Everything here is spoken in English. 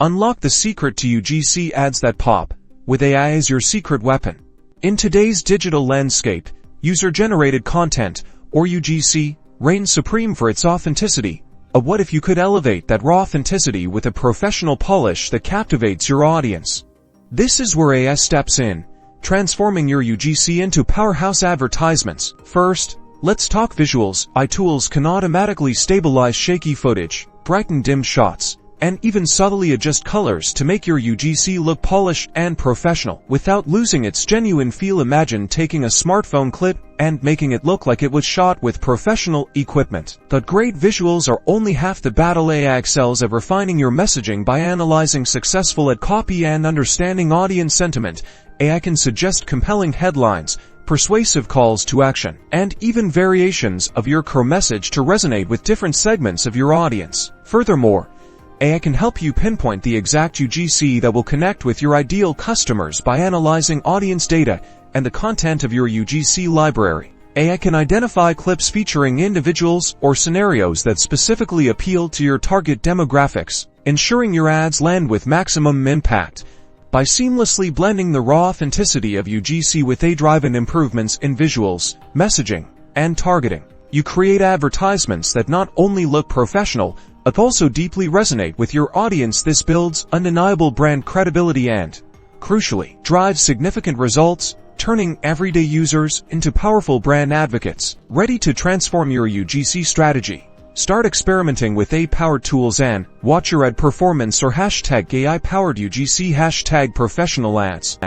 Unlock the secret to UGC ads that pop, with AI as your secret weapon. In today's digital landscape, user-generated content, or UGC, reigns supreme for its authenticity. What if you could elevate that raw authenticity with a professional polish that captivates your audience? This is where AI steps in, transforming your UGC into powerhouse advertisements. First, let's talk visuals. AI tools can automatically stabilize shaky footage, brighten dim shots, and even subtly adjust colors to make your UGC look polished and professional without losing its genuine feel. Imagine taking a smartphone clip and making it look like it was shot with professional equipment. But great visuals are only half the battle. AI excels at refining your messaging by analyzing successful ad copy and understanding audience sentiment. AI can suggest compelling headlines, persuasive calls to action, and even variations of your core message to resonate with different segments of your audience. Furthermore, AI can help you pinpoint the exact UGC that will connect with your ideal customers by analyzing audience data and the content of your UGC library. AI can identify clips featuring individuals or scenarios that specifically appeal to your target demographics, ensuring your ads land with maximum impact. By seamlessly blending the raw authenticity of UGC with AI-driven improvements in visuals, messaging, and targeting, you create advertisements that not only look professional, but also deeply resonate with your audience. This builds undeniable brand credibility and, crucially, drives significant results, turning everyday users into powerful brand advocates, ready to transform your UGC strategy. Start experimenting with AI-powered tools and watch your ad performance or #AI-powered UGC #professional ads.